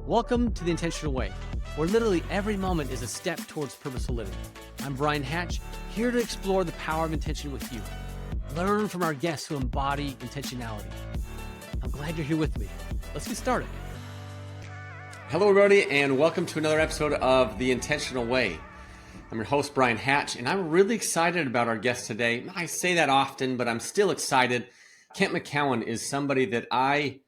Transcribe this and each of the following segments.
Welcome to The Intentional Way, where literally every moment is a step towards purposeful living. I'm Bryan Hatch, here to explore the power of intention with you. Learn from our guests who embody intentionality. I'm glad you're here with me. Let's get started. Hello, everybody, and welcome to another episode of The Intentional Way. I'm your host, Bryan Hatch, and I'm really excited about our guest today. I say that often, but I'm still excited. Kent McKown is somebody that I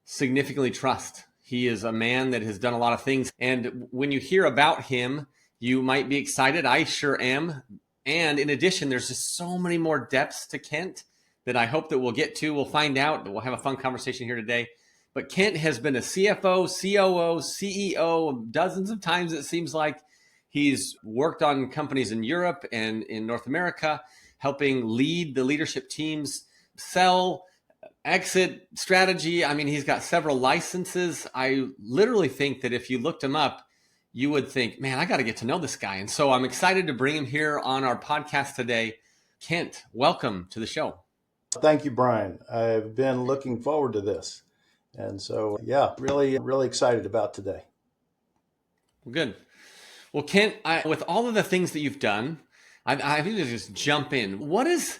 significantly trust. He is a man that has done a lot of things. And when you hear about him, you might be excited. I sure am. And in addition, there's just so many more depths to Kent that I hope that we'll get to. We'll find out. We'll have a fun conversation here today. But Kent has been a CFO, COO, CEO dozens of times, it seems like. He's worked on companies in Europe and in North America, helping lead the leadership teams, sell, exit strategy. I mean, he's got several licenses. I literally think that if you looked him up, you would think, man, I got to get to know this guy. And so I'm excited to bring him here on our podcast today. Kent, welcome to the show. Thank you, Bryan. I've been looking forward to this. And so, really excited about today. Good. Well, Kent, with all of the things that you've done, I think to just jump in. What is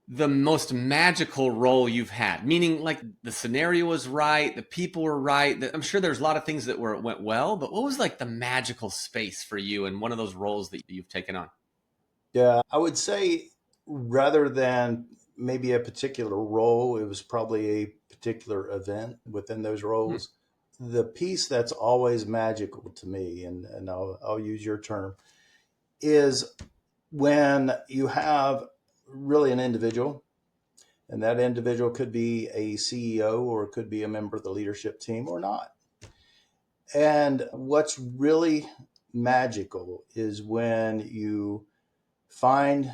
the most magical role you've had? Meaning, like, the scenario was right, the people were right. I'm sure there's a lot of things that went well, but what was like the magical space for you in one of those roles that you've taken on? Yeah, I would say rather than maybe a particular role, it was probably a particular event within those roles. The piece that's always magical to me, and I'll use your term, is when you have really an individual, and that individual could be a CEO or it could be a member of the leadership team or not. And what's really magical is when you find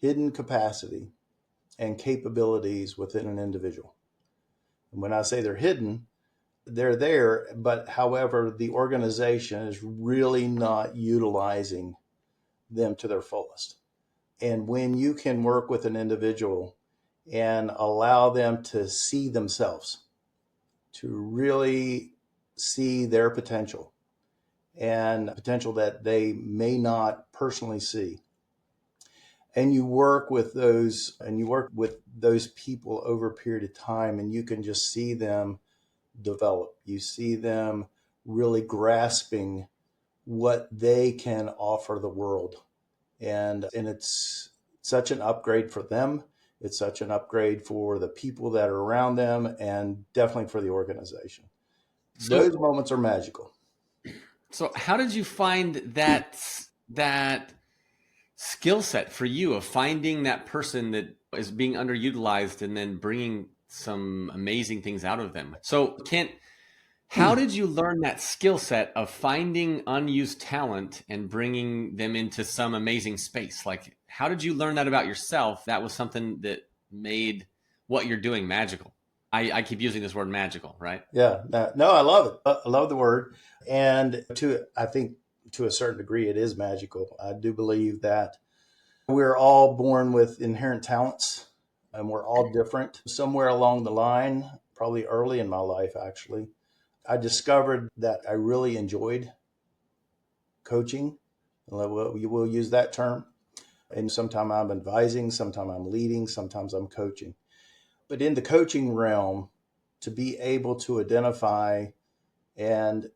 hidden capacity and capabilities within an individual. And when I say they're hidden, they're there, but however, the organization is really not utilizing them to their fullest. And when you can work with an individual and allow them to see themselves, to really see their potential and potential that they may not personally see, and you work with those people over a period of time, and you can just see them develop. You see them really grasping what they can offer the world. And it's such an upgrade for them. It's such an upgrade for the people that are around them, and definitely for the organization. Those moments are magical. So how did you find that skill set for you of finding that person that is being underutilized and then bringing some amazing things out of them? So Kent, how did you learn that skill set of finding unused talent and bringing them into some amazing space? Like, how did you learn that about yourself? That was something that made what you're doing magical. I keep using this word magical, right? Yeah, no, I love it. I love the word. And I think to a certain degree, it is magical. I do believe that we're all born with inherent talents, and we're all different. Somewhere along the line, probably early in my life, actually, I discovered that I really enjoyed coaching. We'll use that term. And sometimes I'm advising, sometimes I'm leading, sometimes I'm coaching. But in the coaching realm, to be able to identify, and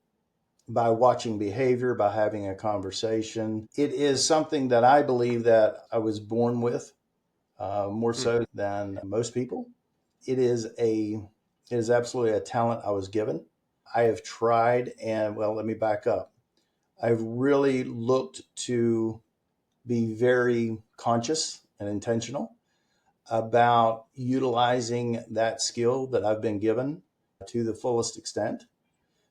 by watching behavior, by having a conversation, it is something that I believe that I was born with, more so than most people. It is absolutely a talent I was given. I have tried, and well, let me back up. I've really looked to be very conscious and intentional about utilizing that skill that I've been given to the fullest extent.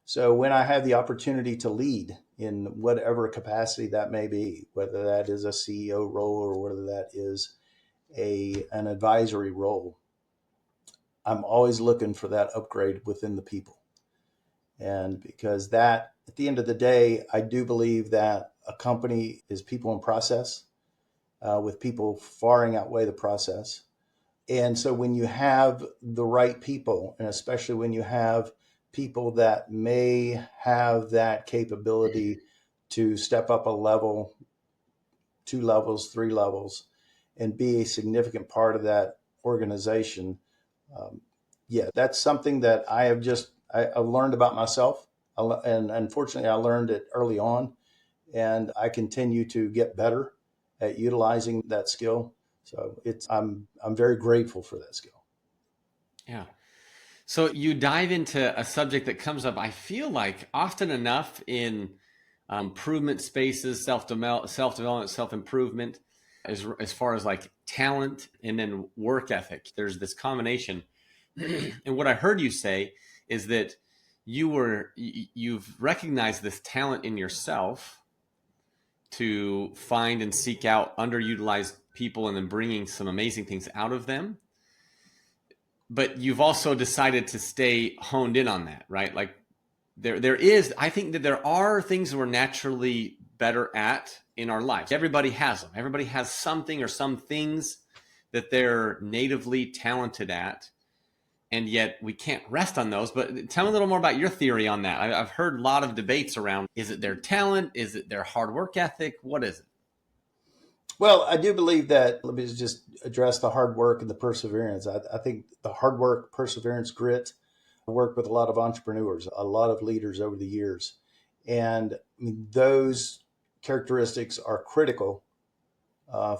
So when I have the opportunity to lead in whatever capacity that may be, whether that is a CEO role or whether that is an advisory role, I'm always looking for that upgrade within the people. And because that, at the end of the day, I do believe that a company is people and process, with people far outweigh the process. And so when you have the right people, and especially when you have people that may have that capability to step up a level, 2 levels, 3 levels, and be a significant part of that organization. Yeah, that's something that I learned about myself. And unfortunately, I learned it early on, and I continue to get better at utilizing that skill. So I'm very grateful for that skill. Yeah. So you dive into a subject that comes up, I feel like, often enough in improvement spaces, self-development, self-improvement, as far as like talent and then work ethic. There's this combination. And what I heard you say is that you've recognized this talent in yourself to find and seek out underutilized people and then bringing some amazing things out of them. But you've also decided to stay honed in on that, right? Like I think that there are things we're naturally better at in our lives. Everybody has them. Everybody has something or some things that they're natively talented at. And yet we can't rest on those. But tell me a little more about your theory on that. I've heard a lot of debates around, is it their talent? Is it their hard work ethic? What is it? Well, I do believe that, let me just address the hard work and the perseverance. I think the hard work, perseverance, grit. I work with a lot of entrepreneurs, a lot of leaders over the years. And I mean, those characteristics are critical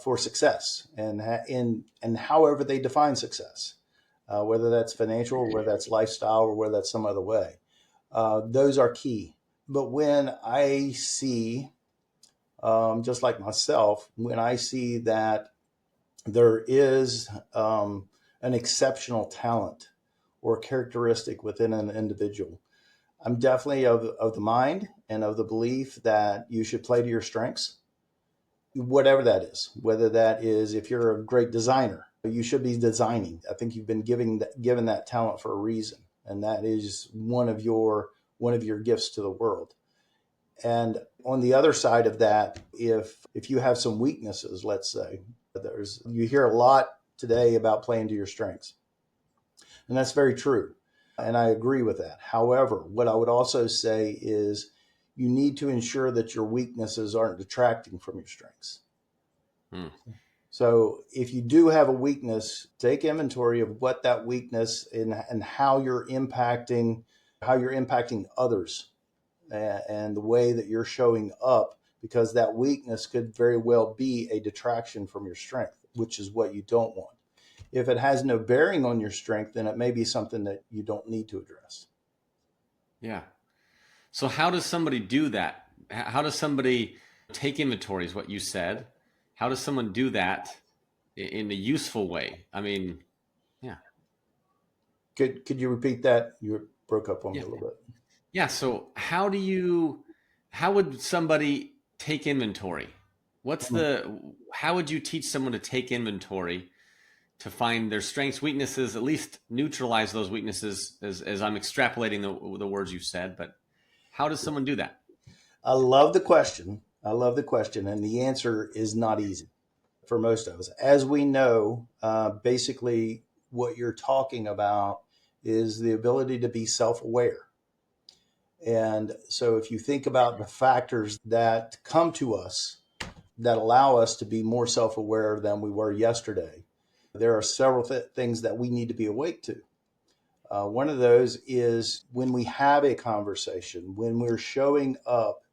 for success and however they define success, whether that's financial, or whether that's lifestyle, or whether that's some other way. Those are key. But when I see, just like myself, when I see that there is an exceptional talent or characteristic within an individual, I'm definitely of the mind and of the belief that you should play to your strengths, whatever that is. Whether that is, if you're a great designer, you should be designing. I think you've been given that talent for a reason, and that is one of your gifts to the world. And on the other side of that, if you have some weaknesses, let's say, you hear a lot today about playing to your strengths. And that's very true. And I agree with that. However, what I would also say is you need to ensure that your weaknesses aren't detracting from your strengths. Hmm. So if you do have a weakness, take inventory of what that weakness and how you're impacting others, and the way that you're showing up, because that weakness could very well be a detraction from your strength, which is what you don't want. If it has no bearing on your strength, then it may be something that you don't need to address. Yeah. So how does somebody do that? How does somebody take inventory is what you said. How does someone do that in a useful way? I mean, yeah. Could you repeat that? You broke up on me Yeah. a little bit. Yeah. So how would somebody take inventory? How would you teach someone to take inventory to find their strengths, weaknesses, at least neutralize those weaknesses as I'm extrapolating the words you said, but how does someone do that? I love the question. And the answer is not easy for most of us. As we know, basically what you're talking about is the ability to be self-aware. And so if you think about the factors that come to us that allow us to be more self-aware than we were yesterday, there are several things that we need to be awake to. One of those is when we have a conversation, when we're showing up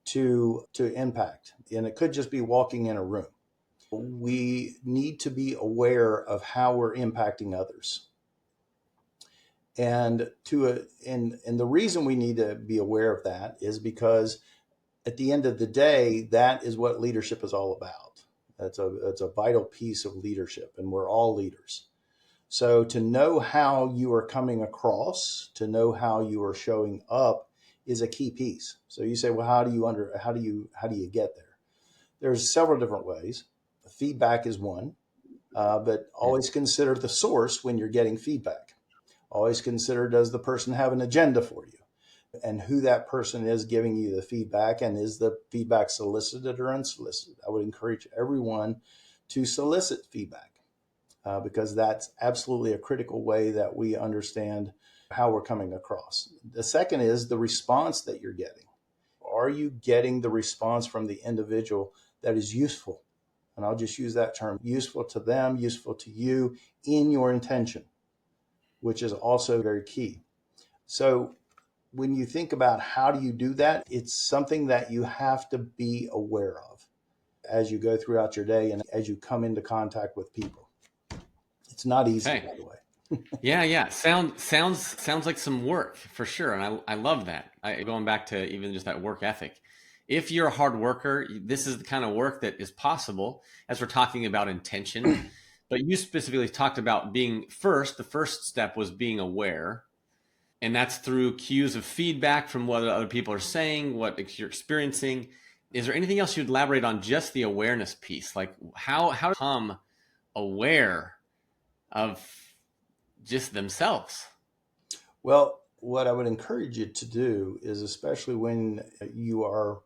to impact, and it could just be walking in a room. We need to be aware of how we're impacting others. And the reason we need to be aware of that is because at the end of the day, that is what leadership is all about. It's a vital piece of leadership, and we're all leaders. So to know how you are coming across, to know how you are showing up, is a key piece. So you say, well, how do you get there? There's several different ways. Feedback is one, but always consider the source when you're getting feedback. Always consider, does the person have an agenda for you, and who that person is giving you the feedback, and is the feedback solicited or unsolicited? I would encourage everyone to solicit feedback, because that's absolutely a critical way that we understand how we're coming across. The second is the response that you're getting. Are you getting the response from the individual that is useful? And I'll just use that term, useful to them, useful to you in your intention, which is also very key. So when you think about how do you do that, it's something that you have to be aware of as you go throughout your day and as you come into contact with people. It's not easy, Okay. by the way. Yeah. Sounds like some work for sure, and I love that. Going back to even just that work ethic. If you're a hard worker, this is the kind of work that is possible as we're talking about intention. But you specifically talked about being first. The first step was being aware, and that's through cues of feedback from what other people are saying, what you're experiencing. Is there anything else you'd elaborate on just the awareness piece? Like how to become aware of just themselves? Well, what I would encourage you to do is, especially when you are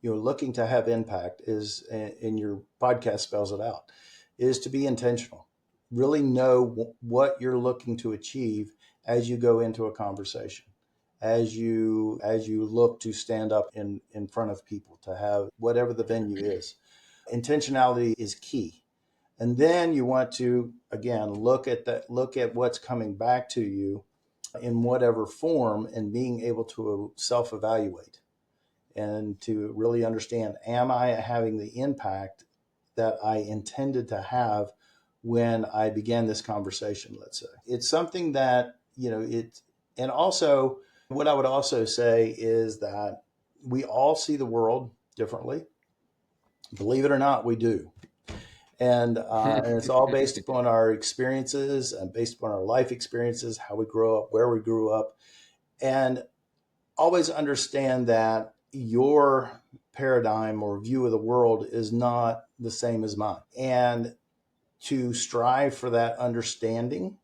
looking to have impact, is, and your podcast spells it out, is to be intentional. Really know what you're looking to achieve as you go into a conversation, as you look to stand up in front of people, to have whatever the venue is. Intentionality is key. And then you want to, again, look at what's coming back to you in whatever form, and being able to self-evaluate and to really understand, am I having the impact that I intended to have when I began this conversation, let's say. It's something that, and also what I would also say is that we all see the world differently. Believe it or not, we do. And it's all based upon our experiences and based upon our life experiences, how we grow up, where we grew up. And always understand that your paradigm or view of the world is not the same as mine. And to strive for that understanding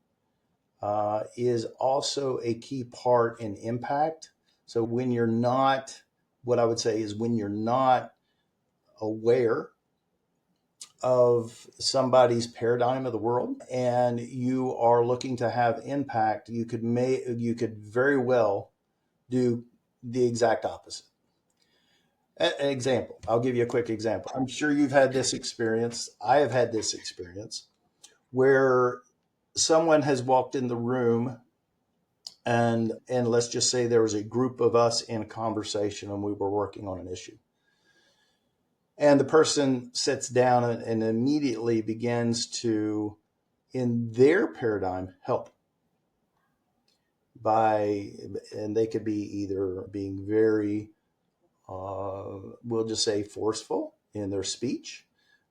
is also a key part in impact. So when you're not, what I would say is when you're not aware of somebody's paradigm of the world and you are looking to have impact, you could very well do the exact opposite. An example, I'll give you a quick example. I'm sure you've had this experience. I have had this experience where someone has walked in the room, and let's just say there was a group of us in a conversation and we were working on an issue. And the person sits down and immediately begins to, in their paradigm, help and they could be either being very, we'll just say, forceful in their speech.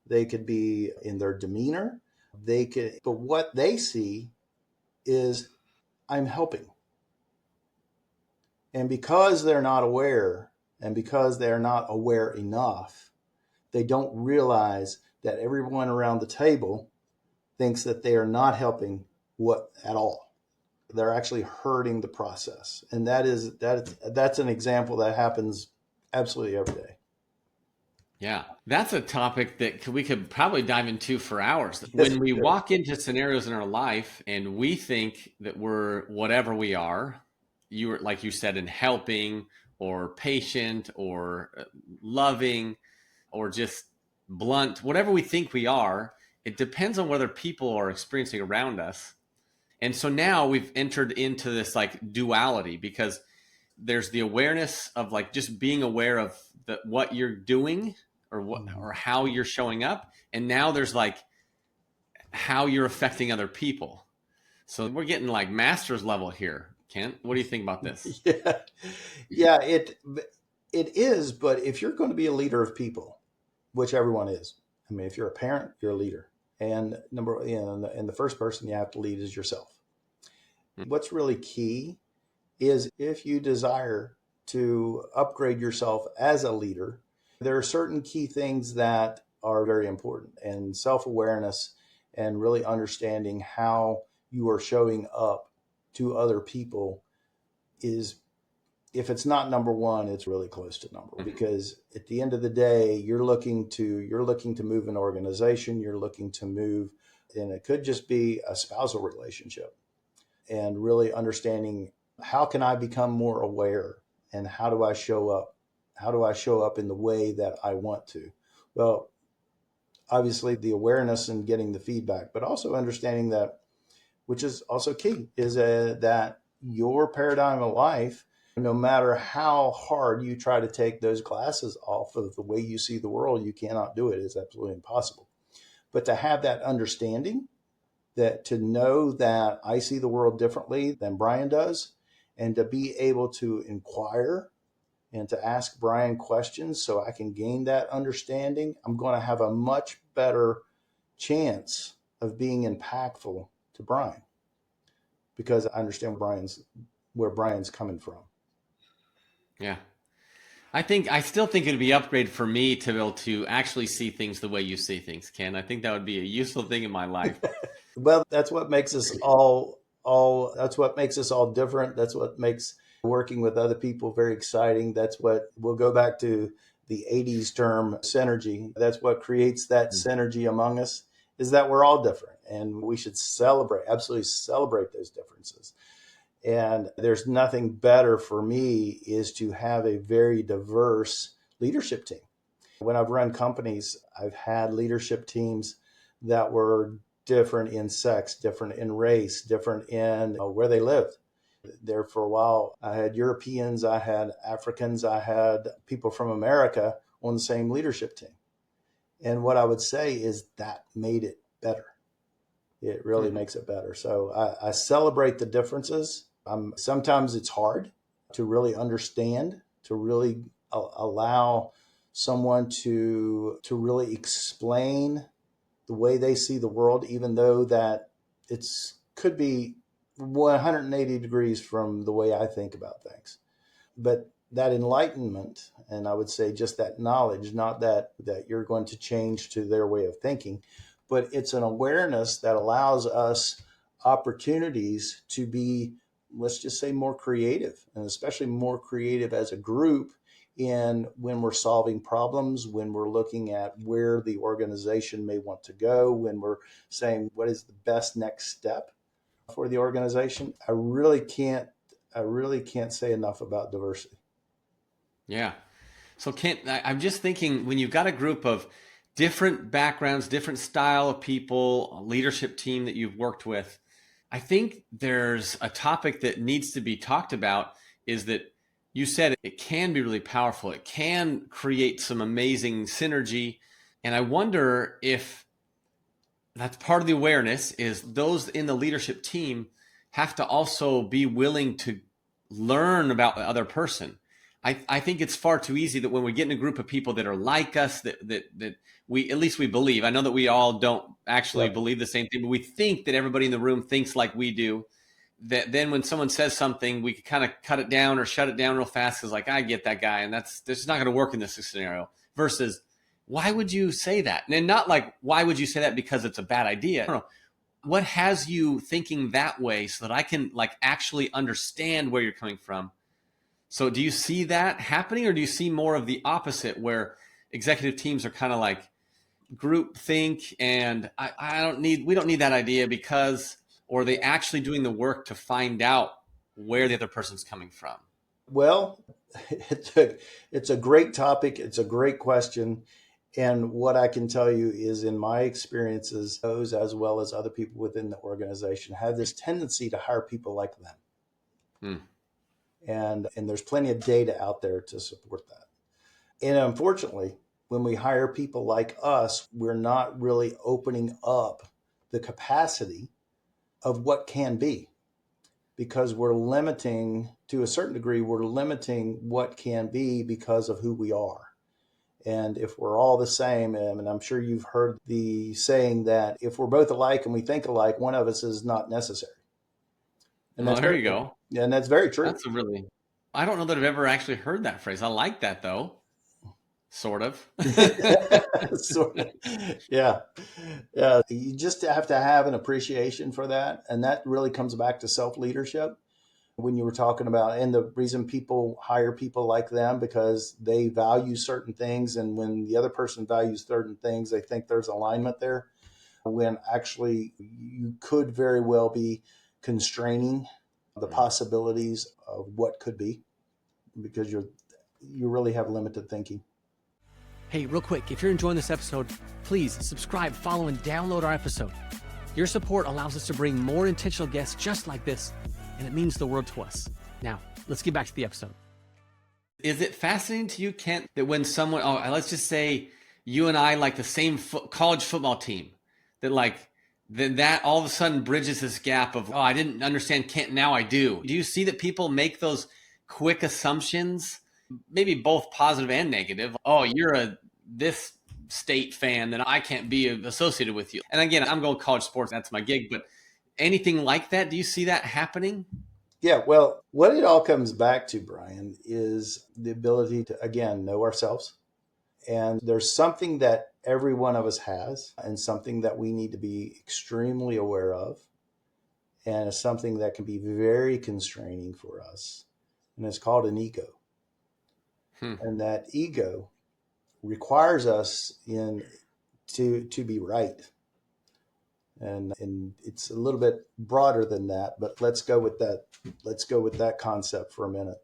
They could be in their demeanor. But what they see is, I'm helping. And because they're not aware, and because they're not aware enough, they don't realize that everyone around the table thinks that they are not helping at all. They're actually hurting the process. And that's an example that happens absolutely every day. Yeah, that's a topic that we could probably dive into for hours. Yes, When we walk into scenarios in our life and we think that we're whatever we are, like you said, in helping or patient or loving or just blunt, whatever we think we are, it depends on whether people are experiencing around us. And so now we've entered into this like duality, because there's the awareness of like just being aware of what you're doing or how you're showing up, and now there's like how you're affecting other people. So we're getting like master's level here. Kent, what do you think about this? yeah, yeah. It is. But if you're going to be a leader of people, which everyone is, I mean, if you're a parent, you're a leader, and and the first person you have to lead is yourself. What's really key is, if you desire to upgrade yourself as a leader, there are certain key things that are very important, and self-awareness and really understanding how you are showing up to other people is, if it's not number one, it's really close to number one. Because at the end of the day, you're looking to move an organization, you're looking to move, and it could just be a spousal relationship. and really understanding how can I become more aware, and how do I show up? How do I show up in the way that I want to? Well, obviously the awareness and getting the feedback, but also understanding that, which is also key, is that your paradigm of life, no matter how hard you try to take those glasses off of the way you see the world, you cannot do it. It's absolutely impossible. But to have that understanding, that to know that I see the world differently than Bryan does, and to be able to inquire and to ask Bryan questions so I can gain that understanding, I'm going to have a much better chance of being impactful to Bryan, because I understand where Bryan's coming from. Yeah. I still think it'd be upgrade for me to be able to actually see things the way you see things, Ken. I think that would be a useful thing in my life. Well, that's what makes us all that's what makes us all different. That's what makes working with other people very exciting. That's what we'll go back to the 80s term synergy. That's what creates that synergy among us, is that we're all different, and we should absolutely celebrate those differences. And there's nothing better for me is to have a very diverse leadership team. When I've run companies, I've had leadership teams that were different in sex, different in race, different in where they lived. There for a while, I had Europeans, I had Africans, I had people from America on the same leadership team. And what I would say is that made it better. It really makes it better. So I celebrate the differences. Sometimes it's hard to really understand, to really allow someone to really explain the way they see the world, even though that it's could be 180 degrees from the way I think about things. But that enlightenment, and I would say just that knowledge, not that you're going to change to their way of thinking, but it's an awareness that allows us opportunities to be, let's just say, more creative, and especially more creative as a group in when we're solving problems, when we're looking at where the organization may want to go, when we're saying what is the best next step for the organization. I really can't say enough about diversity. Yeah. So Kent, I'm just thinking, when you've got a group of different backgrounds, different style of people, a leadership team that you've worked with, I think there's a topic that needs to be talked about, is that you said it can be really powerful. It can create some amazing synergy. And I wonder if that's part of the awareness, is those in the leadership team have to also be willing to learn about the other person. I think it's far too easy that when we get in a group of people that are like us, that we, at least we believe, I know that we all don't actually believe the same thing, but we think that everybody in the room thinks like we do, that then when someone says something, we can kind of cut it down or shut it down real fast, because like, I get that guy, and this is not going to work in this scenario, versus why would you say that? And not like, why would you say that because it's a bad idea? I don't know. What has you thinking that way, so that I can like actually understand where you're coming from? So do you see that happening, or do you see more of the opposite, where executive teams are kind of like group think, and we don't need that idea because, or are they actually doing the work to find out where the other person's coming from? Well, it's a great topic. It's a great question. And what I can tell you is, in my experiences, those as well as other people within the organization have this tendency to hire people like them. Hmm. And there's plenty of data out there to support that. And unfortunately, when we hire people like us, we're not really opening up the capacity of what can be, because we're limiting, to a certain degree, we're limiting what can be because of who we are. And if we're all the same, and I'm sure you've heard the saying that if we're both alike and we think alike, one of us is not necessary. And Well, that's there very, you go. and that's very true. I don't know that I've ever actually heard that phrase. I like that though. Sort of. Sort of. Yeah. Yeah. You just have to have an appreciation for that. And that really comes back to self-leadership. When you were talking about, and the reason people hire people like them, because they value certain things. And when the other person values certain things, they think there's alignment there, when actually you could very well be constraining the possibilities of what could be, because you really have limited thinking. Hey, real quick, if you're enjoying this episode, please subscribe, follow, and download our episode. Your support allows us to bring more intentional guests just like this, and it means the world to us. Now, let's get back to the episode. Is it fascinating to you, Kent, that when someone, let's just say you and I like the same college football team, that that all of a sudden bridges this gap of, I didn't understand Kent, now I do. Do you see that people make those quick assumptions, maybe both positive and negative? Oh, you're this state fan, then I can't be associated with you. And again, I'm going college sports, that's my gig, but anything like that, do you see that happening? Yeah, well, what it all comes back to, Bryan, is the ability to, again, know ourselves. And there's something that every one of us has, and something that we need to be extremely aware of. And it's something that can be very constraining for us. And it's called an ego. And that ego requires us to be right. And it's a little bit broader than that, but let's go with that concept for a minute.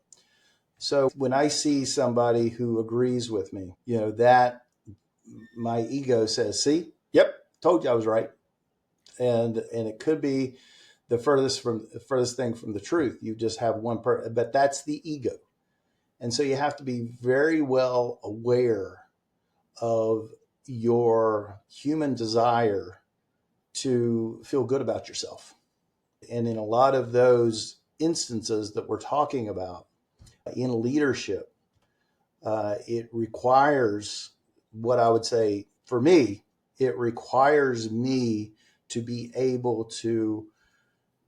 So when I see somebody who agrees with me, that my ego says, see, yep, told you I was right. And it could be the furthest thing from the truth. You just have one person, but that's the ego. And so you have to be very well aware of your human desire to feel good about yourself. And in a lot of those instances that we're talking about in leadership, it requires, what I would say for me, it requires me to be able to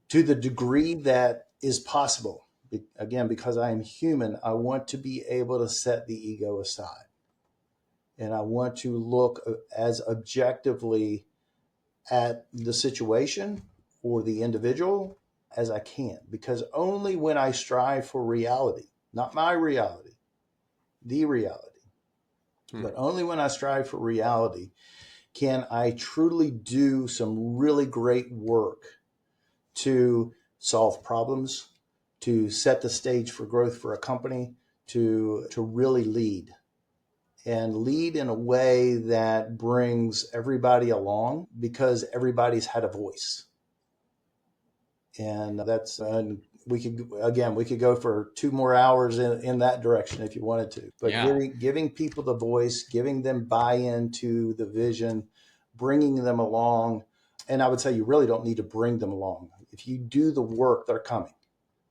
the degree that is possible. Again, because I am human, I want to be able to set the ego aside. And I want to look as objectively at the situation or the individual as I can, because only when I strive for reality, not my reality, the reality, but only when I strive for reality can I truly do some really great work to solve problems, to set the stage for growth for a company, to really lead. And lead in a way that brings everybody along, because everybody's had a voice. And we could go for 2 more hours in that direction if you wanted to. But giving people the voice, giving them buy-in to the vision, bringing them along. And I would say you really don't need to bring them along. If you do the work, they're coming.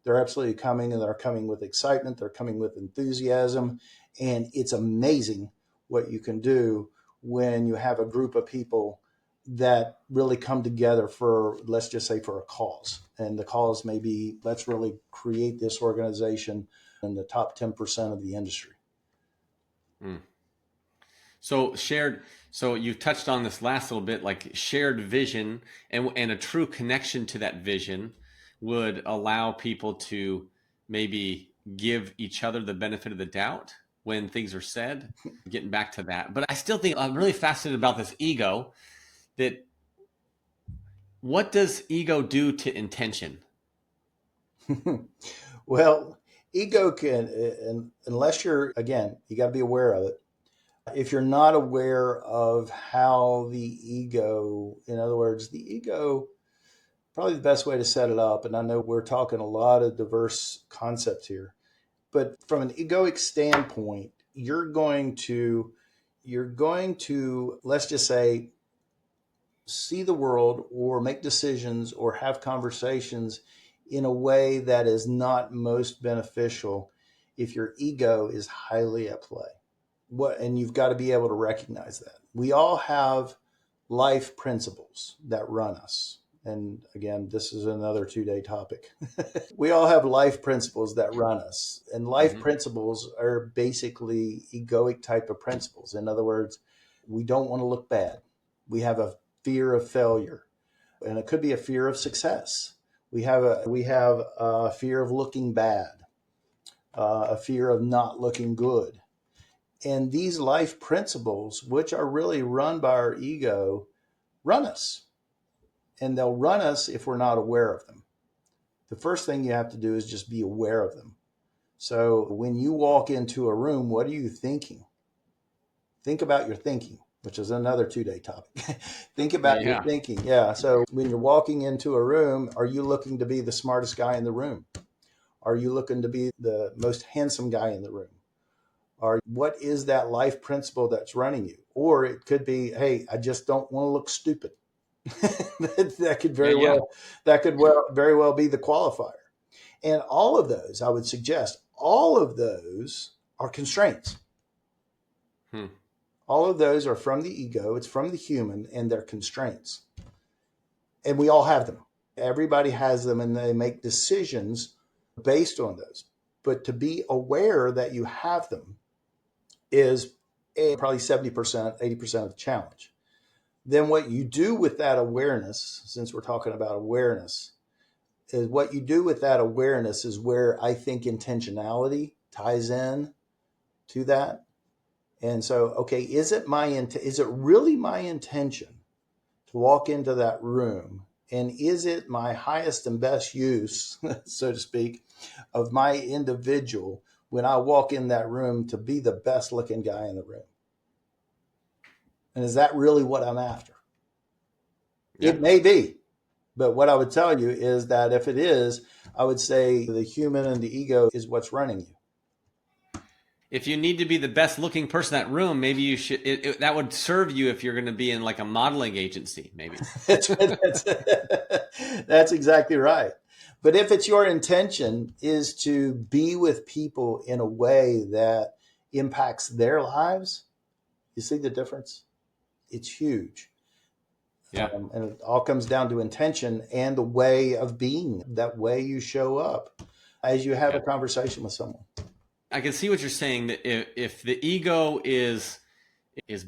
They're absolutely coming, and they're coming with excitement. They're coming with enthusiasm. And it's amazing what you can do when you have a group of people that really come together for, let's just say, for a cause. And the cause may be, let's really create this organization in the top 10% of the industry. So you touched on this last little bit, like shared vision and a true connection to that vision would allow people to maybe give each other the benefit of the doubt when things are said, getting back to that. But I still think I'm really fascinated about this ego, that what does ego do to intention? Well, ego can, unless you're, again, you got to be aware of it. If you're not aware of how the ego, in other words, the ego, probably the best way to set it up, and I know we're talking a lot of diverse concepts here, but from an egoic standpoint, you're going to, let's just say, see the world or make decisions or have conversations in a way that is not most beneficial if your ego is highly at play. And you've got to be able to recognize that. We all have life principles that run us. And again, this is another 2-day topic. We all have life principles that run us. And life principles are basically egoic type of principles. In other words, we don't want to look bad. We have a fear of failure, and it could be a fear of success. We have a fear of looking bad, a fear of not looking good. And these life principles, which are really run by our ego, run us. And they'll run us if we're not aware of them. the first thing you have to do is just be aware of them. So when you walk into a room, what are you thinking? Think about your thinking, which is another 2-day topic. Think about your thinking. Yeah. So when you're walking into a room, are you looking to be the smartest guy in the room? Are you looking to be the most handsome guy in the room? Or what is that life principle that's running you? Or it could be, hey, I just don't want to look stupid. That could very well be the qualifier. And all of those, I would suggest, all of those are constraints. All of those are from the ego, it's from the human, and they're constraints. And we all have them. Everybody has them, and they make decisions based on those. But to be aware that you have them is probably 70%, 80% of the challenge. Then what you do with that awareness, since we're talking about awareness, is what you do with that awareness is where I think intentionality ties in to that. And so, okay, is it really my intention to walk into that room? And is it my highest and best use, so to speak, of my individual when I walk in that room to be the best looking guy in the room? And is that really what I'm after? Yeah. It may be. But what I would tell you is that if it is, I would say the human and the ego is what's running you. If you need to be the best looking person in that room, maybe you should, that would serve you if you're going to be in like a modeling agency, maybe. That's exactly right. But if it's your intention is to be with people in a way that impacts their lives, you see the difference? It's huge. Yeah. And it all comes down to intention and the way of being, that way you show up as you have a conversation with someone. I can see what you're saying, that if the ego is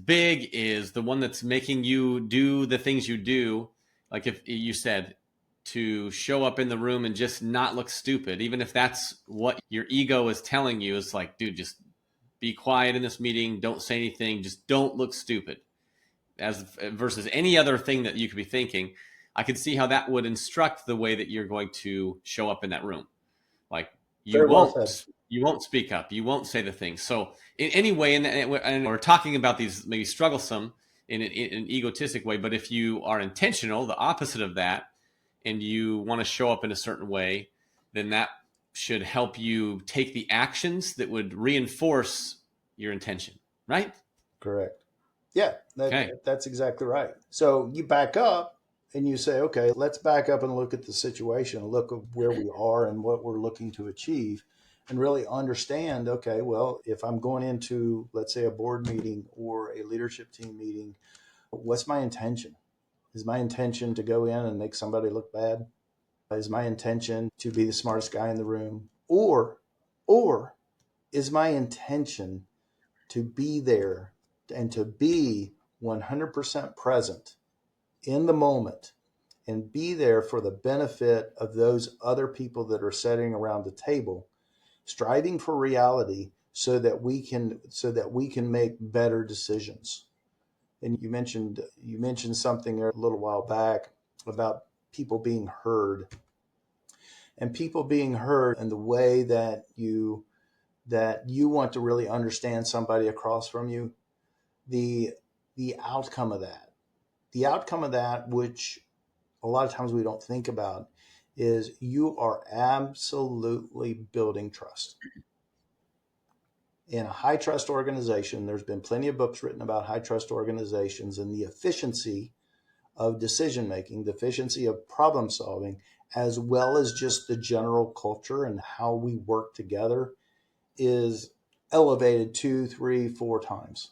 big, is the one that's making you do the things you do, like if you said to show up in the room and just not look stupid, even if that's what your ego is telling you, is like, dude, just be quiet in this meeting, don't say anything, just don't look stupid, as versus any other thing that you could be thinking. I could see how that would instruct the way that you're going to show up in that room. Like you won't speak up, you won't say the thing. So in any way, and we're talking about these maybe strugglesome in an egotistic way, but if you are intentional, the opposite of that, and you want to show up in a certain way, then that should help you take the actions that would reinforce your intention, right? Correct. Yeah, that's exactly right. So you back up and you say, okay, let's back up and look at the situation, look at where we are and what we're looking to achieve, and really understand, okay, well, if I'm going into, let's say, a board meeting or a leadership team meeting, what's my intention? Is my intention to go in and make somebody look bad? Is my intention to be the smartest guy in the room? Or is my intention to be there and to be 100% present in the moment and be there for the benefit of those other people that are sitting around the table, striving for reality so that we can make better decisions. And you mentioned something a little while back about people being heard, and people being heard in the way that you want to really understand somebody across from you. The outcome of that, which a lot of times we don't think about, is you are absolutely building trust. In a high trust organization, there's been plenty of books written about high trust organizations and the efficiency of decision making, the efficiency of problem solving, as well as just the general culture and how we work together is elevated 2, 3, 4 times.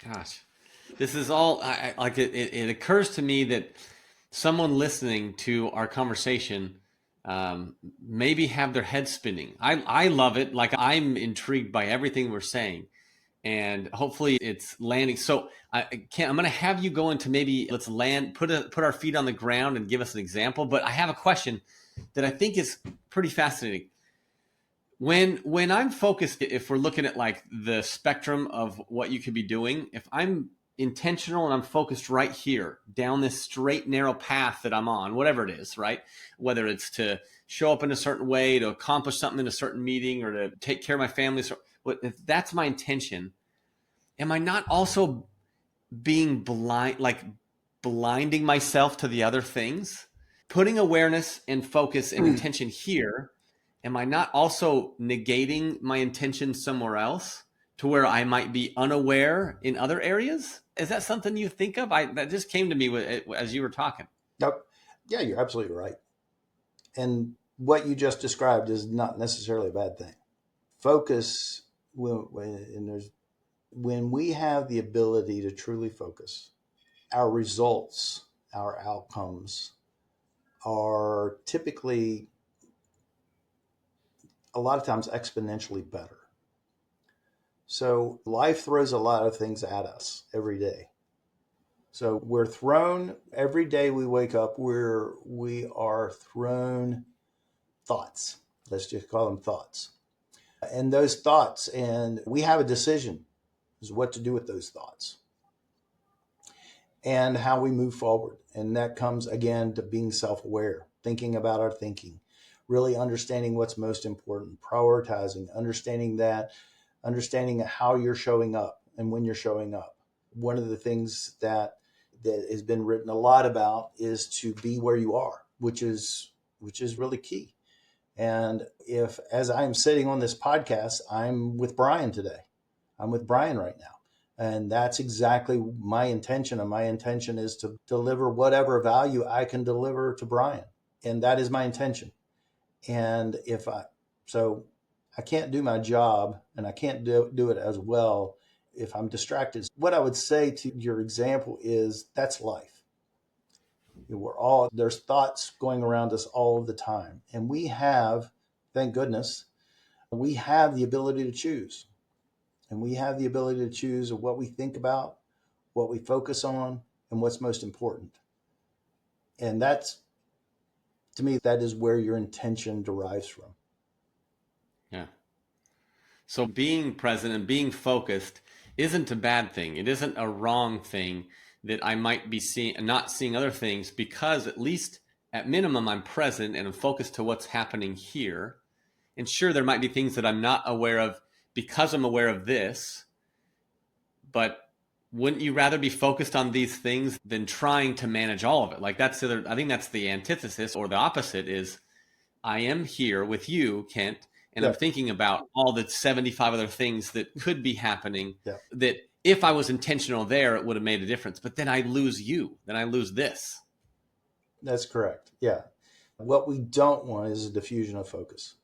Gosh, this is all like it occurs to me that someone listening to our conversation maybe have their head spinning. I love it. Like I'm intrigued by everything we're saying, and hopefully it's landing. So I'm going to have you go into, maybe let's put our feet on the ground and give us an example. But I have a question that I think is pretty fascinating. When I'm focused, if we're looking at like the spectrum of what you could be doing, if I'm intentional and I'm focused right here down this straight, narrow path that I'm on, whatever it is, right? Whether it's to show up in a certain way, to accomplish something in a certain meeting, or to take care of my family, if that's my intention, am I not also being blind, like blinding myself to the other things? Putting awareness and focus and intention here, am I not also negating my intention somewhere else to where I might be unaware in other areas? Is that something you think of? That just came to me as you were talking. Nope. Yeah, you're absolutely right. And what you just described is not necessarily a bad thing. Focus, when we have the ability to truly focus, our results, our outcomes are typically a lot of times exponentially better. So life throws a lot of things at us every day. So we're thrown every day we wake up, we are thrown thoughts. Let's just call them thoughts. And those thoughts, and we have a decision is what to do with those thoughts and how we move forward. And that comes again to being self-aware, thinking about our thinking, really understanding what's most important, prioritizing, understanding how you're showing up and when you're showing up. One of the things that has been written a lot about is to be where you are, which is really key. And if, as I'm sitting on this podcast, I'm with Bryan today. I'm with Bryan right now. And that's exactly my intention. And my intention is to deliver whatever value I can deliver to Bryan. And that is my intention. And so I can't do my job and I can't do it as well if I'm distracted. What I would say to your example is that's life. There's thoughts going around us all of the time. And we have, thank goodness, we have the ability to choose. And we have the ability to choose what we think about, what we focus on, and what's most important. And that's, to me, that is where your intention derives from. Yeah. So being present and being focused isn't a bad thing. It isn't a wrong thing that I might be not seeing other things, because at least at minimum, I'm present and I'm focused to what's happening here. And sure, there might be things that I'm not aware of because I'm aware of this, but wouldn't you rather be focused on these things than trying to manage all of it? Like I think that's the antithesis, or the opposite is, I am here with you, Kent, and Yeah. I'm thinking about all the 75 other things that could be happening, Yeah. that if I was intentional there, it would have made a difference. But then I lose you. Then I lose this. That's correct. Yeah. What we don't want is a diffusion of focus.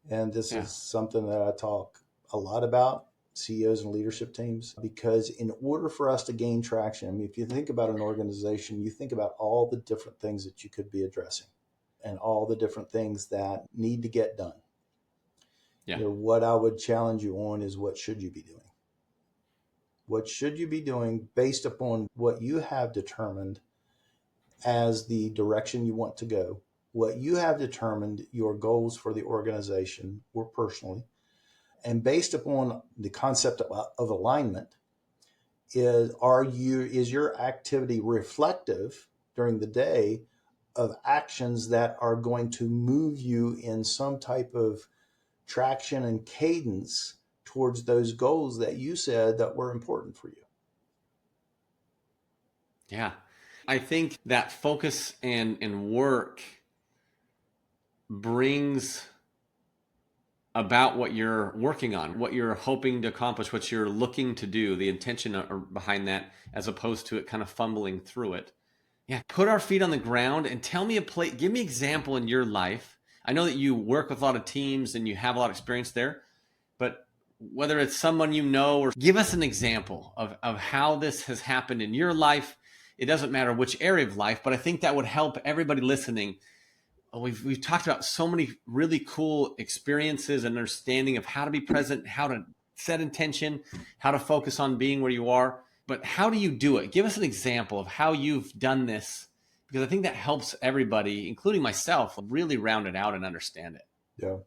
And this is something that I talk a lot about, CEOs and leadership teams, because in order for us to gain traction, I mean, if you think about an organization, you think about all the different things that you could be addressing and all the different things that need to get done. Yeah. What I would challenge you on is, what should you be doing? What should you be doing based upon what you have determined as the direction you want to go, what you have determined your goals for the organization or personally, and based upon the concept of alignment, is your activity reflective during the day of actions that are going to move you in some type of traction and cadence towards those goals that you said that were important for you? Yeah. I think that focus and work brings about what you're working on, what you're hoping to accomplish, what you're looking to do, the intention behind that, as opposed to it kind of fumbling through it. Yeah, put our feet on the ground and tell me give me an example in your life. I know that you work with a lot of teams and you have a lot of experience there, but whether it's someone you know, or give us an example of how this has happened in your life. It doesn't matter which area of life, but I think that would help everybody listening. We've talked about so many really cool experiences and understanding of how to be present, how to set intention, how to focus on being where you are. But how do you do it? Give us an example of how you've done this, because I think that helps everybody, including myself, really round it out and understand it. Yeah.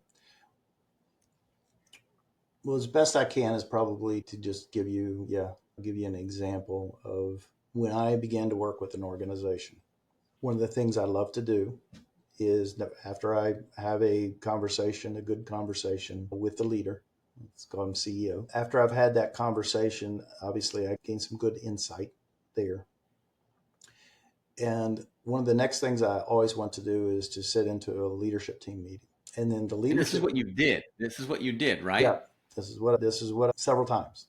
Well, as best I can is probably to just give you, give you an example of when I began to work with an organization. One of the things I love to do is that after I have a good conversation with the leader, let's call him CEO. After I've had that conversation, obviously I gain some good insight there. And one of the next things I always want to do is to sit into a leadership team meeting. And then the leadership. And this is what you did. This is what you did, right? Yeah. This is what several times,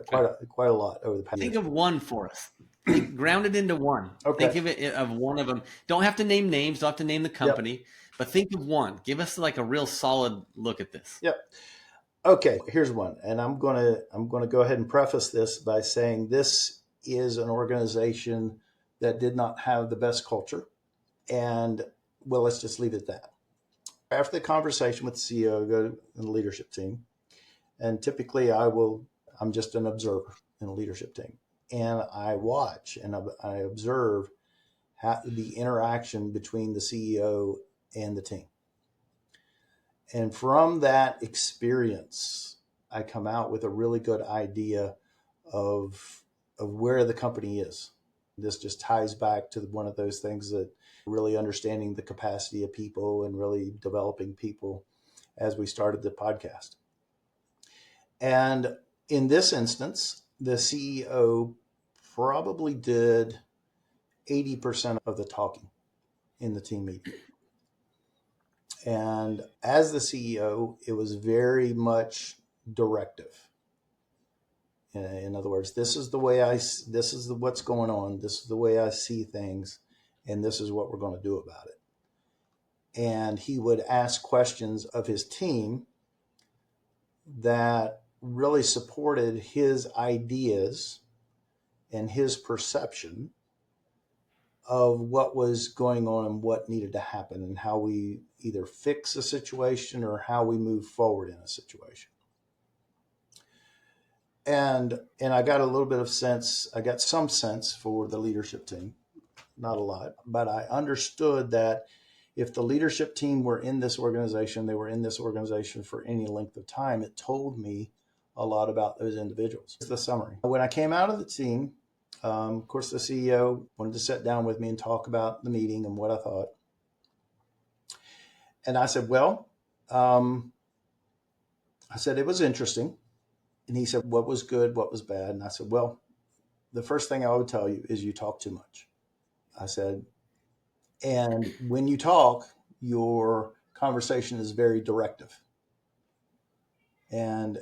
quite a lot over the past Think years. of one for us. Ground it into one. Okay. Think of it of one of them. Don't have to name names. Don't have to name the company, but think of one. Give us like a real solid look at this. Yep. Okay. Here's one, and I'm gonna go ahead and preface this by saying this is an organization that did not have the best culture, and well, let's just leave it at that. After the conversation with the CEO, I go to the leadership team, and typically I'm just an observer in a leadership team, and I watch and I observe the interaction between the CEO and the team. And from that experience, I come out with a really good idea of where the company is. This just ties back to one of those things that really understanding the capacity of people and really developing people as we started the podcast. And in this instance, the CEO probably did 80% of the talking in the team meeting. And as the CEO, it was very much directive. In other words, this is what's going on. This is the way I see things, and this is what we're going to do about it. And he would ask questions of his team that really supported his ideas and his perception of what was going on and what needed to happen and how we either fix a situation or how we move forward in a situation. And I got a little bit of sense, I got some sense for the leadership team, not a lot, but I understood that if the leadership team were in this organization, they were in this organization for any length of time, it told me a lot about those individuals. It's the summary. When I came out of the team, of course, the CEO wanted to sit down with me and talk about the meeting and what I thought. And I said, well, it was interesting. And he said, what was good, what was bad? And I said, well, the first thing I would tell you is you talk too much. I said, and when you talk, your conversation is very directive. And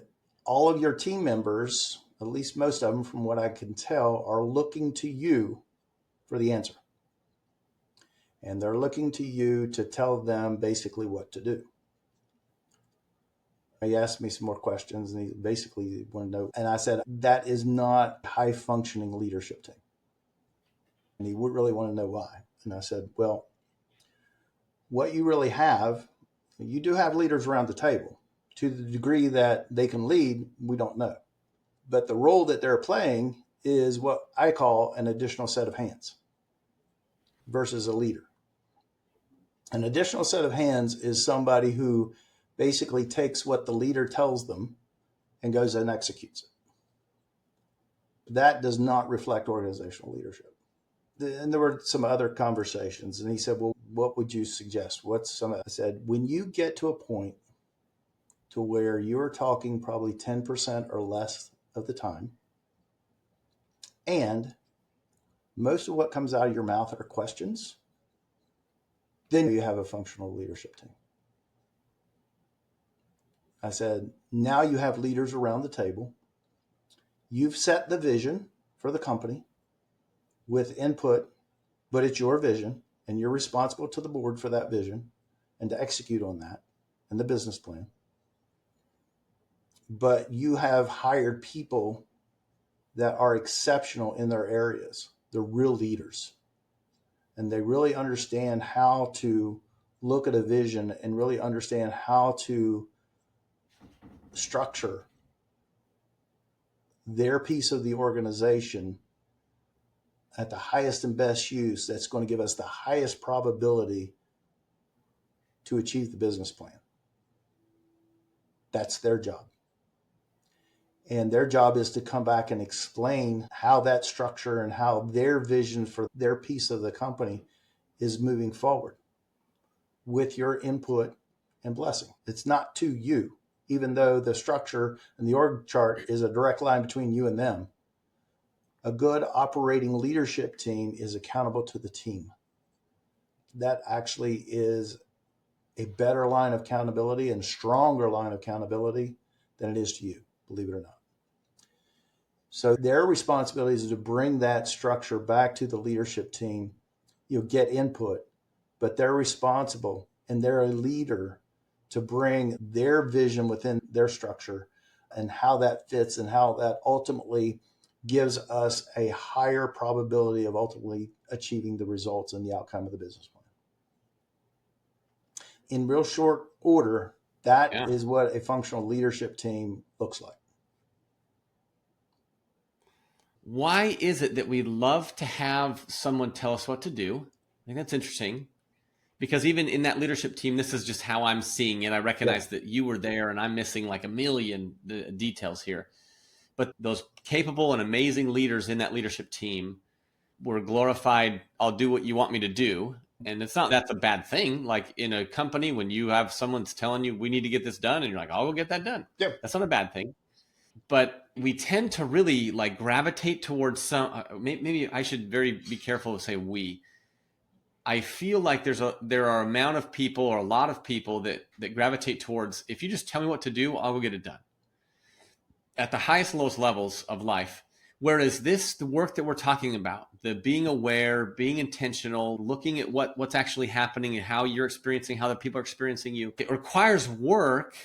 all of your team members, at least most of them from what I can tell, are looking to you for the answer. And they're looking to you to tell them basically what to do. He asked me some more questions and he basically wanted to know. And I said, that is not a high functioning leadership team. And he would really want to know why. And I said, well, what you really have, you do have leaders around the table. To the degree that they can lead, we don't know. But the role that they're playing is what I call an additional set of hands versus a leader. An additional set of hands is somebody who basically takes what the leader tells them and goes and executes it. That does not reflect organizational leadership. And there were some other conversations. And he said, well, what would you suggest? I said, when you get to a point to where you're talking probably 10% or less of the time, and most of what comes out of your mouth are questions, then you have a functional leadership team. I said, now you have leaders around the table. You've set the vision for the company with input, but it's your vision and you're responsible to the board for that vision and to execute on that and the business plan. But you have hired people that are exceptional in their areas. They're real leaders. And they really understand how to look at a vision and really understand how to structure their piece of the organization at the highest and best use that's going to give us the highest probability to achieve the business plan. That's their job. And their job is to come back and explain how that structure and how their vision for their piece of the company is moving forward with your input and blessing. It's not to you, even though the structure and the org chart is a direct line between you and them. A good operating leadership team is accountable to the team. That actually is a better line of accountability and stronger line of accountability than it is to you, believe it or not. So their responsibility is to bring that structure back to the leadership team. You'll get input, but they're responsible and they're a leader to bring their vision within their structure and how that fits and how that ultimately gives us a higher probability of ultimately achieving the results and the outcome of the business plan. In real short order, that is what a functional leadership team looks like. Why is it that we love to have someone tell us what to do? I think that's interesting, because even in that leadership team, this is just how I'm seeing it. I recognize that you were there and I'm missing like a million details here. But those capable and amazing leaders in that leadership team were glorified. I'll do what you want me to do. And it's not, that's a bad thing. Like in a company, when you have someone's telling you, we need to get this done, and you're like, I'll go get that done. Yep. That's not a bad thing. But we tend to really like gravitate towards some, maybe I should be careful to say we. I feel like there are amount of people or a lot of people that gravitate towards, if you just tell me what to do, I'll go get it done. At the highest and lowest levels of life. Whereas the work that we're talking about, the being aware, being intentional, looking at what's actually happening and how you're experiencing, how the people are experiencing you, it requires work,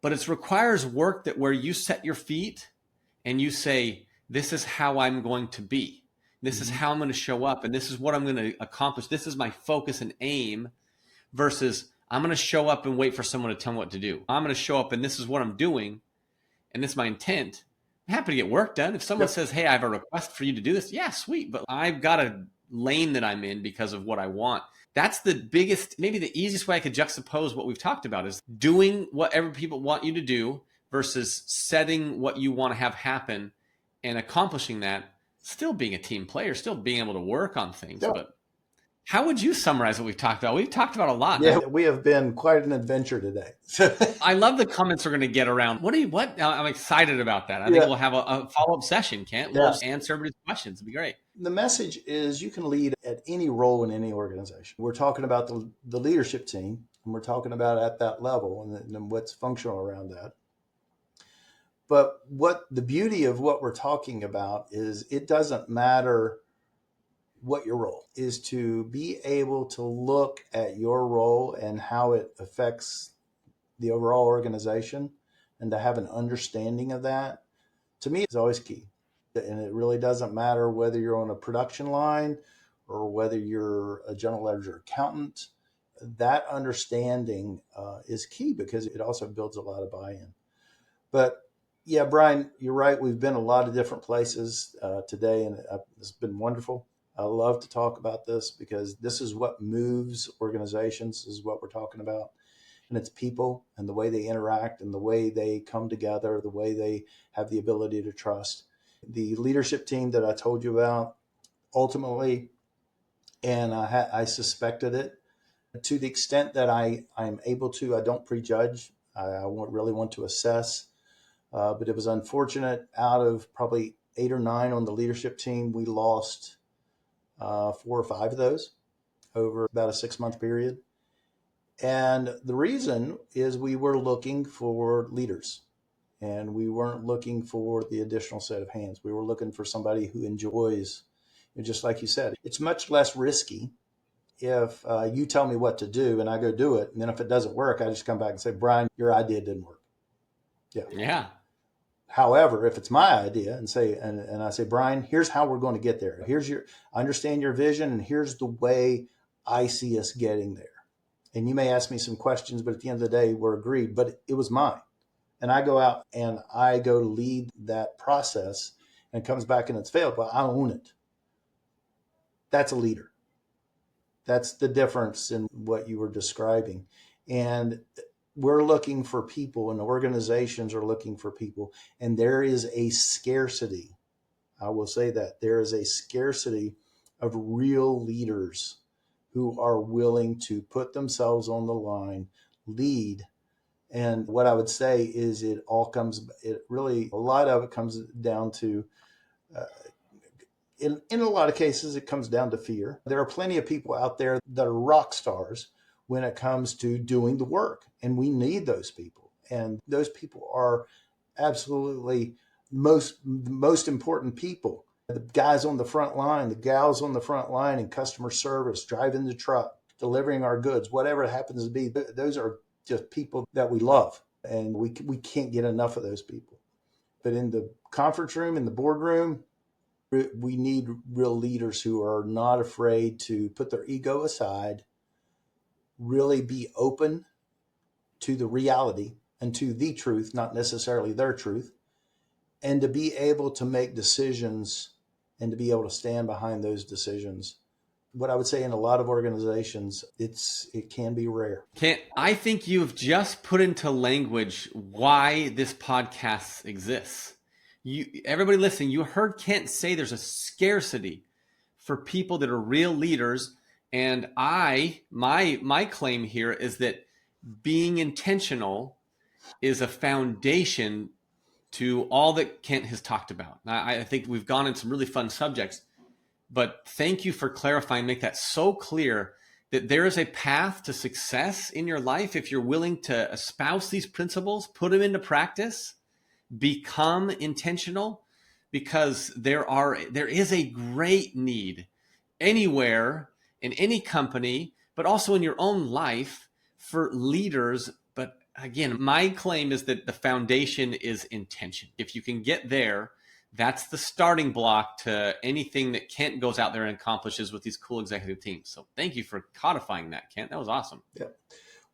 but it requires work that where you set your feet and you say, this is how I'm going to be. This is how I'm going to show up, and this is what I'm going to accomplish. This is my focus and aim, versus I'm going to show up and wait for someone to tell me what to do. I'm going to show up and this is what I'm doing, and this is my intent. I'm happy to get work done. If someone says, hey, I have a request for you to do this, yeah, sweet, but I've got a lane that I'm in because of what I want. That's the biggest, maybe the easiest way I could juxtapose what we've talked about is doing whatever people want you to do versus setting what you want to have happen and accomplishing that, still being a team player, still being able to work on things. Yep. But how would you summarize what we've talked about? We've talked about a lot. Yeah, we have been quite an adventure today. I love the comments we're going to get around. What? I'm excited about that. I think we'll have a follow-up session, Kent. We'll answer everybody's questions. It'd be great. The message is you can lead at any role in any organization. We're talking about the leadership team, and we're talking about at that level and what's functional around that. But what the beauty of what we're talking about is it doesn't matter what your role is, to be able to look at your role and how it affects the overall organization and to have an understanding of that, to me, is always key. And it really doesn't matter whether you're on a production line or whether you're a general ledger accountant. That understanding is key because it also builds a lot of buy-in. But yeah, Bryan, you're right. We've been a lot of different places today, and it's been wonderful. I love to talk about this because this is what moves organizations. This is what we're talking about. And it's people and the way they interact and the way they come together, the way they have the ability to trust. The leadership team that I told you about, ultimately, and I suspected it, to the extent that I'm able to, I don't prejudge. I really want to assess. But it was unfortunate. Out of probably 8 or 9 on the leadership team, we lost 4 or 5 of those over about a 6-month period. And the reason is we were looking for leaders, and we weren't looking for the additional set of hands. We were looking for somebody who enjoys, just like you said, it's much less risky if you tell me what to do and I go do it. And then if it doesn't work, I just come back and say, Bryan, your idea didn't work. Yeah. However, if it's my idea and I say, Bryan, here's how we're going to get there. I understand your vision, and here's the way I see us getting there. And you may ask me some questions, but at the end of the day, we're agreed, but it was mine. And I go out and I go lead that process, and it comes back and it's failed, but I own it. That's a leader. That's the difference in what you were describing. And we're looking for people and organizations are looking for people, and there is a scarcity. I will say that there is a scarcity of real leaders who are willing to put themselves on the line, lead. And what I would say is a lot of it comes down to, in a lot of cases, it comes down to fear. There are plenty of people out there that are rock stars when it comes to doing the work, and we need those people. And those people are absolutely most important people. The guys on the front line, the gals on the front line in customer service, driving the truck, delivering our goods, whatever it happens to be, those are just people that we love, and we can't get enough of those people. But in the conference room, in the boardroom, we need real leaders who are not afraid to put their ego aside, really be open to the reality and to the truth, not necessarily their truth, and to be able to make decisions and to be able to stand behind those decisions. What I would say in a lot of organizations, it can be rare. Kent, I think you've just put into language why this podcast exists. Everybody listening, you heard Kent say there's a scarcity for people that are real leaders. And my claim here is that being intentional is a foundation to all that Kent has talked about. I think we've gone into some really fun subjects, but thank you for clarifying, make that so clear that there is a path to success in your life if you're willing to espouse these principles, put them into practice, become intentional, because there is a great need anywhere in any company, but also in your own life for leaders. But again, my claim is that the foundation is intention. If you can get there, that's the starting block to anything that Kent goes out there and accomplishes with these cool executive teams. So thank you for codifying that, Kent. That was awesome. Yeah.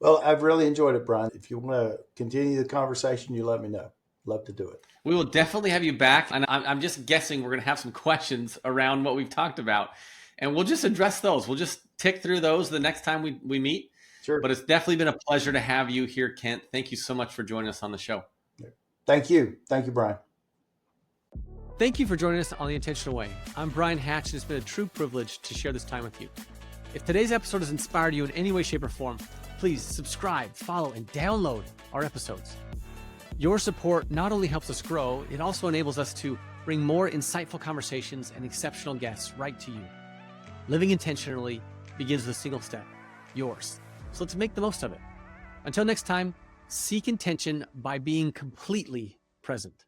Well, I've really enjoyed it, Bryan. If you want to continue the conversation, you let me know. Love to do it. We will definitely have you back. And I'm just guessing we're going to have some questions around what we've talked about. And we'll just address those. We'll just tick through those the next time we meet. Sure. But it's definitely been a pleasure to have you here, Kent. Thank you so much for joining us on the show. Thank you. Thank you, Bryan. Thank you for joining us on The Intentional Way. I'm Bryan Hatch, and it's been a true privilege to share this time with you. If today's episode has inspired you in any way, shape, or form, please subscribe, follow, and download our episodes. Your support not only helps us grow, it also enables us to bring more insightful conversations and exceptional guests right to you. Living intentionally begins with a single step, yours. So let's make the most of it. Until next time, seek intention by being completely present.